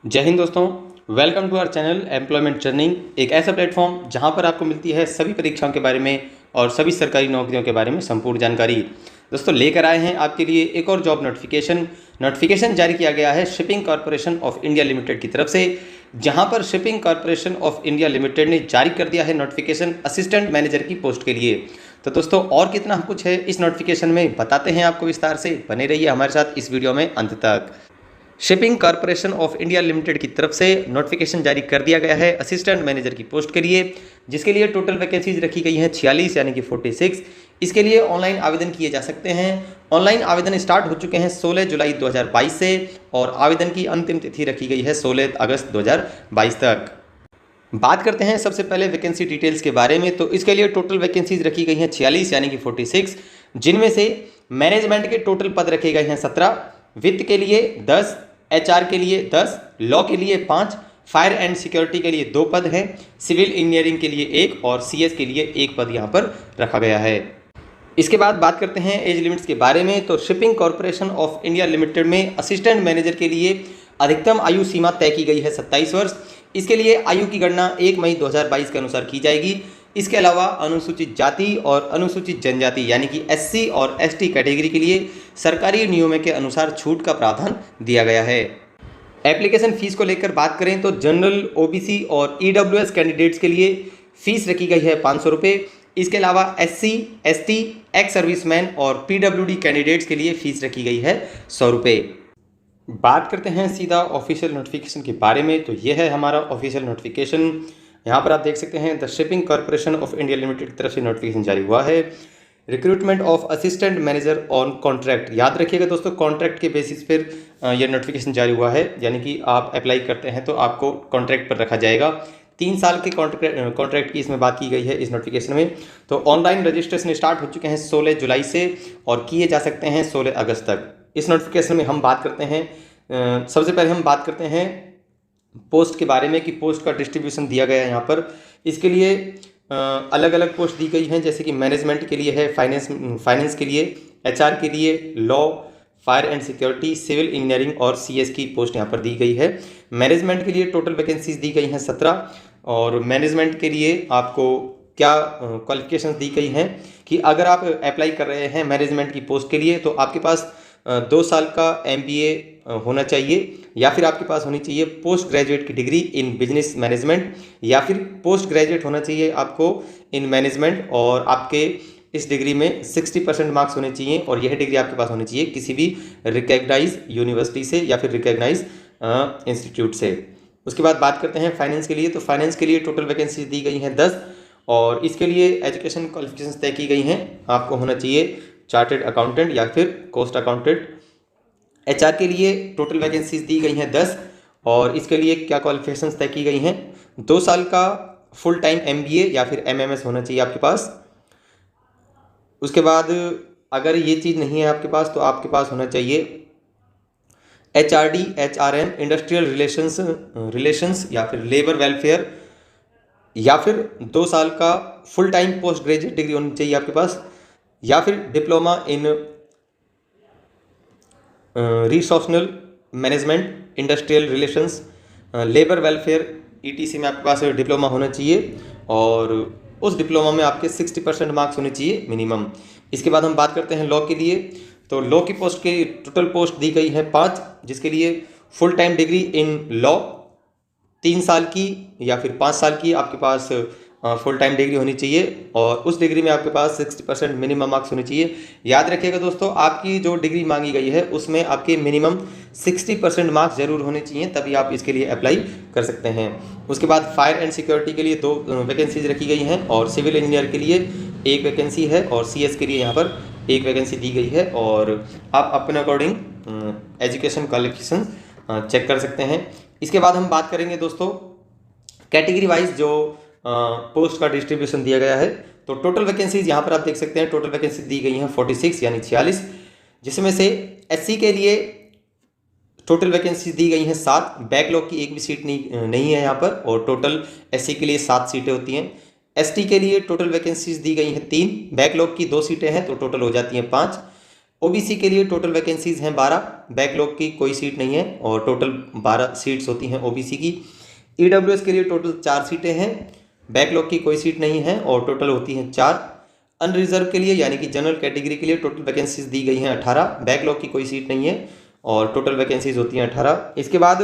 जय हिंद दोस्तों। Welcome to our channel employment journey, एक ऐसा प्लेटफॉर्म जहां पर आपको मिलती है सभी परीक्षाओं के बारे में और सभी सरकारी नौकरियों के बारे में संपूर्ण जानकारी। दोस्तों लेकर आए हैं आपके लिए एक और जॉब नोटिफिकेशन जारी किया गया है shipping corporation of India limited की तरफ से, जहां पर shipping corporation of India limited ने जारी कर दिया है नोटिफिकेशन असिस्टेंट मैनेजर की पोस्ट के लिए। तो दोस्तों और कितना कुछ है इस नोटिफिकेशन में बताते हैं आपको विस्तार से, बने रहिए हमारे साथ इस वीडियो में अंत तक। Shipping corporation of India limited की तरफ से नोटिफिकेशन जारी कर दिया गया है असिस्टेंट मैनेजर की पोस्ट के लिए, जिसके लिए टोटल वैकेंसीज रखी गई हैं 46 यानी कि 46। इसके लिए ऑनलाइन आवेदन किए जा सकते हैं। ऑनलाइन आवेदन स्टार्ट हो चुके हैं 16 जुलाई 2022 से और आवेदन की अंतिम तिथि रखी गई है 16 अगस्त 2022 तक। बात करते हैं सबसे पहले वैकेंसी डिटेल्स के बारे में। तो इसके लिए टोटल वैकेंसीज रखी गई हैं 46 यानी कि 46, जिनमें से मैनेजमेंट के टोटल पद रखे गए हैं 17, वित्त के लिए 10, एचआर के लिए 10, लॉ के लिए 5, फायर एंड सिक्योरिटी के लिए 2 पद हैं, सिविल इंजीनियरिंग के लिए 1 और सीएस के लिए 1 पद यहाँ पर रखा गया है। इसके बाद बात करते हैं एज लिमिट्स के बारे में। तो shipping corporation of India limited में असिस्टेंट मैनेजर के लिए अधिकतम आयु सीमा तय की गई है 27 वर्ष। इसके लिए आयु की गणना 1 मई 2022 के अनुसार की जाएगी। इसके अलावा अनुसूचित जाति और अनुसूचित जनजाति यानी कि एससी और एसटी कैटेगरी के लिए सरकारी नियमों के अनुसार छूट का प्रावधान दिया गया है। एप्लीकेशन फीस को लेकर बात करें तो जनरल, ओबीसी और ईडब्ल्यूएस कैंडिडेट्स के लिए फीस रखी गई है 500 रुपये। इसके अलावा एससी, एसटी, एक्स सर्विसमैन और पीडब्ल्यूडी कैंडिडेट्स के लिए फीस रखी गई है 100 रुपये। बात करते हैं सीधा ऑफिशियल नोटिफिकेशन के बारे में। तो यह है हमारा ऑफिशियल नोटिफिकेशन। यहाँ पर आप देख सकते हैं the shipping corporation of India limited की तरफ से नोटिफिकेशन जारी हुआ है। Recruitment of assistant manager on contract, याद रखिएगा दोस्तों, कॉन्ट्रैक्ट के बेसिस पर यह नोटिफिकेशन जारी हुआ है, यानी कि आप अप्लाई करते हैं तो आपको कॉन्ट्रैक्ट पर रखा जाएगा। 3 साल के कॉन्ट्रैक्ट की इसमें बात की गई है इस नोटिफिकेशन में। तो ऑनलाइन रजिस्ट्रेशन स्टार्ट हो चुके हैं 16 जुलाई से और किए जा सकते हैं 16 अगस्त तक। इस नोटिफिकेशन में हम बात करते हैं, सबसे पहले हम बात करते हैं पोस्ट के बारे में कि पोस्ट का डिस्ट्रीब्यूशन दिया गया है यहाँ पर। इसके लिए अलग अलग पोस्ट दी गई हैं, जैसे कि मैनेजमेंट के लिए है, फाइनेंस के लिए, एचआर के लिए, law, fire and security, civil engineering और सीएस की पोस्ट यहाँ पर दी गई है। मैनेजमेंट के लिए टोटल वैकेंसीज दी गई हैं 17 और मैनेजमेंट के लिए आपको क्या क्वालिफिकेशंस दी गई हैं कि अगर आप अप्लाई कर रहे हैं मैनेजमेंट की पोस्ट के लिए तो आपके पास 2 साल का एमबीए होना चाहिए, या फिर आपके पास होनी चाहिए पोस्ट ग्रेजुएट की डिग्री इन बिजनेस मैनेजमेंट, या फिर पोस्ट ग्रेजुएट होना चाहिए आपको इन मैनेजमेंट और आपके इस डिग्री में 60% मार्क्स होने चाहिए और यह डिग्री आपके पास होनी चाहिए किसी भी रिकॉग्नाइज यूनिवर्सिटी से या फिर रिकॉग्नाइज इंस्टीट्यूट से। उसके बाद बात करते हैं फाइनेंस के लिए। तो फाइनेंस के लिए टोटल वैकेंसी दी गई हैं 10 और इसके लिए एजुकेशन क्वालिफिकेशन तय की गई हैं। आपको होना चाहिए चार्टर्ड अकाउंटेंट या फिर कोस्ट अकाउंटेंट। एचआर के लिए टोटल वैकेंसीज दी गई हैं 10 और इसके लिए क्या क्वालिफिकेशंस तय की गई हैं, 2 साल का फुल टाइम एमबीए या फिर एमएमएस होना चाहिए आपके पास। उसके बाद अगर ये चीज़ नहीं है आपके पास तो आपके पास होना चाहिए एचआरडी, एचआरएम, इंडस्ट्रियल रिलेशंस या फिर लेबर वेलफेयर, या फिर 2 साल का full time post graduate degree होनी चाहिए आपके पास, या फिर diploma in personnel management, industrial relations, labour welfare ETC में आपके पास डिप्लोमा होना चाहिए और उस डिप्लोमा में आपके 60% मार्क्स होने चाहिए मिनिमम। इसके बाद हम बात करते हैं लॉ के लिए। तो लॉ की पोस्ट की टोटल पोस्ट दी गई है 5, जिसके लिए full time degree in law 3 साल की या फिर 5 साल की आपके पास फुल टाइम डिग्री होनी चाहिए और उस डिग्री में आपके पास 60% मिनिमम मार्क्स होने चाहिए। याद रखिएगा दोस्तों, आपकी जो डिग्री मांगी गई है उसमें आपके मिनिमम 60% मार्क्स जरूर होने चाहिए, तभी आप इसके लिए अप्लाई कर सकते हैं। उसके बाद फायर एंड सिक्योरिटी के लिए 2 वैकेंसीज रखी गई हैं और सिविल इंजीनियर के लिए 1 वैकेंसी है और सीएस के लिए यहाँ पर 1 वैकेंसी दी गई है और आप अपने अकॉर्डिंग एजुकेशन क्वालिफिकेशन चेक कर सकते हैं। इसके बाद हम बात करेंगे दोस्तों कैटेगरी वाइज जो पोस्ट का डिस्ट्रीब्यूशन दिया गया है। तो टोटल वैकेंसीज यहाँ पर आप देख सकते हैं, टोटल वैकेंसी दी गई हैं 46 यानी 46, जिसमें से एससी के लिए टोटल वैकेंसी दी गई हैं 7, बैकलॉग की 1 भी सीट नहीं है यहाँ पर और टोटल एससी के लिए 7 सीटें होती हैं। एसटी के लिए टोटल वैकेंसीज दी गई हैं 3, बैकलॉग की 2 सीटें हैं तो टोटल हो जाती हैं 5। ओबीसी के लिए टोटल वैकेंसीज हैं 12, बैकलॉग की कोई सीट नहीं है और टोटल 12 सीट्स होती हैं ओबीसी की। ईडब्ल्यूएस के लिए टोटल 4 सीटें हैं, बैकलॉग की कोई सीट नहीं है और टोटल होती हैं 4। अनरिजर्व के लिए यानी कि जनरल कैटेगरी के लिए टोटल वैकेंसीज दी गई हैं 18, बैकलॉग की कोई सीट नहीं है और टोटल वैकेंसीज होती हैं 18। इसके बाद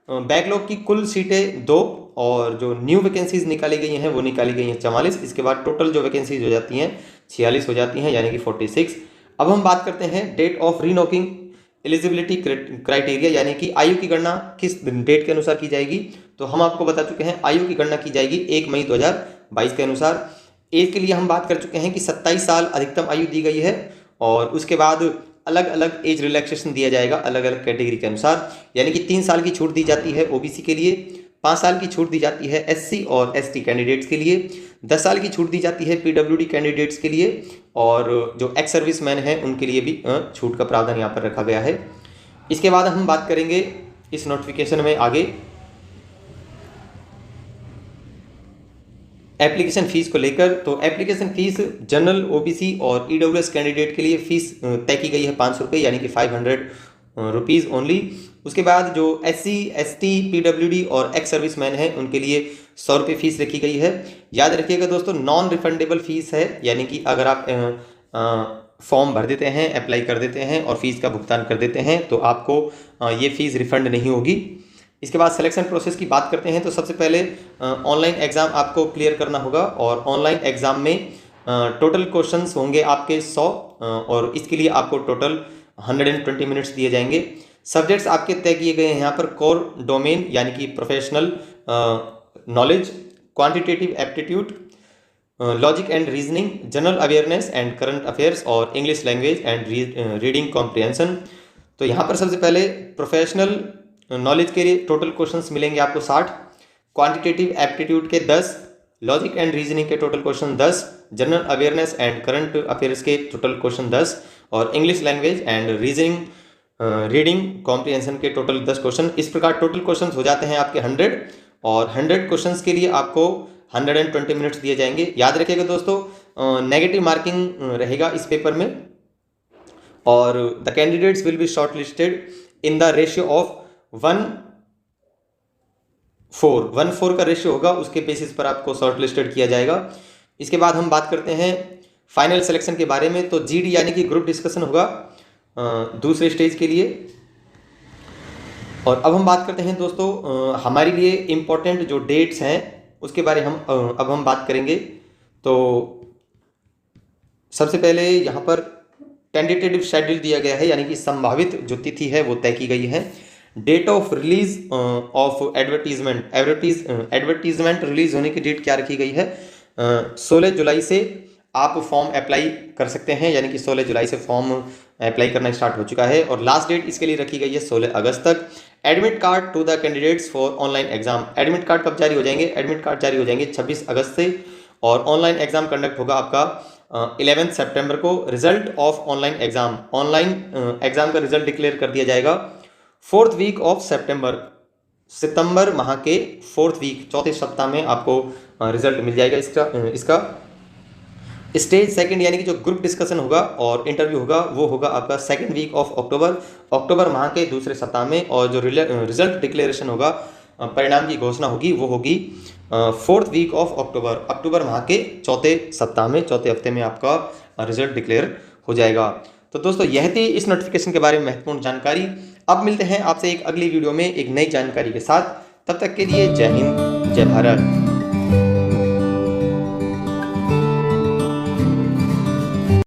बैकलॉग की कुल सीटें 2 और जो न्यू वैकेंसीज निकाली गई हैं वो निकाली गई हैं 44। इसके बाद टोटल जो वैकेंसीज हो जाती हैं 46 हो जाती हैं, यानी कि 46। अब हम बात करते हैं डेट ऑफ रीनोकिंग एलिजिबिलिटी क्राइटेरिया, यानी कि आयु की गणना किस डेट के अनुसार की जाएगी। तो हम आपको बता चुके हैं आयु की गणना की जाएगी 1 मई 2022 के अनुसार। एज के लिए हम बात कर चुके हैं कि 27 साल अधिकतम आयु दी गई है और उसके बाद अलग अलग एज रिलैक्सेशन दिया जाएगा अलग अलग कैटेगरी के अनुसार, यानी कि 3 साल की छूट दी जाती है ओबीसी के लिए, 5 साल की छूट दी जाती है एससी और एसटी कैंडिडेट्स के लिए, 10 साल की छूट दी जाती है पीडब्ल्यूडी कैंडिडेट्स के लिए और जो एक्स सर्विसमैन हैं उनके लिए भी छूट का प्रावधान यहाँ पर रखा गया है। इसके बाद हम बात करेंगे इस नोटिफिकेशन में आगे एप्लीकेशन फ़ीस को लेकर। तो एप्लीकेशन फ़ीस जनरल ओबीसी और ईडब्ल्यूएस कैंडिडेट के लिए फ़ीस तय की गई है 500 रुपये, यानी कि 500 रुपीज़ ओनली। उसके बाद जो एससी एसटी पीडब्ल्यूडी और एक्स सर्विसमैन हैं उनके लिए 100 रुपये फ़ीस रखी गई है। याद रखिएगा दोस्तों, नॉन रिफंडेबल फ़ीस है, यानी कि अगर आप फॉर्म भर देते हैं, अप्लाई कर देते हैं और फीस का भुगतान कर देते हैं तो आपको ये फ़ीस रिफ़ंड नहीं होगी। इसके बाद सिलेक्शन प्रोसेस की बात करते हैं तो सबसे पहले ऑनलाइन एग्ज़ाम आपको क्लियर करना होगा और ऑनलाइन एग्ज़ाम में टोटल क्वेश्चंस होंगे आपके 100 और इसके लिए आपको टोटल 120 मिनट्स दिए जाएंगे। सब्जेक्ट्स आपके तय किए गए हैं यहाँ पर कोर डोमेन यानी कि professional knowledge, quantitative aptitude, logic and reasoning, general awareness and current affairs और English language and reading comprehension. तो यहाँ पर सबसे पहले प्रोफेशनल नॉलेज के लिए टोटल क्वेश्चंस मिलेंगे आपको 60, क्वांटिटेटिव एप्टीट्यूड के 10, लॉजिक एंड रीजनिंग के total question 10, general awareness and current affairs के टोटल क्वेश्चन 10 और English language and reading comprehension के टोटल 10 क्वेश्चन। इस प्रकार टोटल क्वेश्चन हो जाते हैं आपके 100 और 100 क्वेश्चन के लिए आपको 120 मिनट्स दिए जाएंगे। याद रखिएगा दोस्तों, नेगेटिव मार्किंग रहेगा इस पेपर में और the candidates will be short listed in the ratio of 1:4 का रेशियो होगा, उसके बेसिस पर आपको शॉर्ट लिस्टेड किया जाएगा। इसके बाद हम बात करते हैं फाइनल सिलेक्शन के बारे में। तो जीडी यानी कि ग्रुप डिस्कशन होगा दूसरे स्टेज के लिए। और अब हम बात करते हैं दोस्तों हमारे लिए इम्पोर्टेंट जो डेट्स हैं उसके बारे हम अब हम बात करेंगे। तो सबसे पहले यहाँ पर टेंटेटिव शेड्यूल दिया गया है, यानी कि संभावित जो तिथि है वो तय की गई है। Date of release of advertisement release होने की डेट क्या रखी गई है? 16 जुलाई से आप फॉर्म अप्लाई कर सकते हैं, यानी कि 16 जुलाई से फॉर्म अप्लाई करना स्टार्ट हो चुका है और लास्ट डेट इसके लिए रखी गई है 16 अगस्त तक। Admit card to the candidates for online exam, admit card कब जारी हो जाएंगे? एडमिट कार्ड जारी हो जाएंगे 26 अगस्त से और ऑनलाइन एग्जाम कंडक्ट होगा आपका 11 सितंबर को। Result of online exam, online exam का रिजल्ट डिक्लेयर कर दिया जाएगा 4th वीक ऑफ सितंबर माह के 4th वीक, चौथे सप्ताह में आपको रिजल्ट मिल जाएगा इसका। स्टेज सेकंड यानी कि जो ग्रुप डिस्कशन होगा और इंटरव्यू होगा वो होगा आपका 2nd वीक ऑफ अक्टूबर माह के दूसरे सप्ताह में और जो रिजल्ट डिक्लेरेशन होगा, परिणाम की घोषणा होगी वो होगी 4th वीक ऑफ अक्टूबर माह के चौथे सप्ताह में, चौथे हफ्ते में आपका रिजल्ट डिक्लेयर हो जाएगा। तो दोस्तों यह थी इस नोटिफिकेशन के बारे में महत्वपूर्ण जानकारी। अब मिलते हैं आपसे एक अगली वीडियो में एक नई जानकारी के साथ। तब तक के लिए जय हिंद, जय भारत।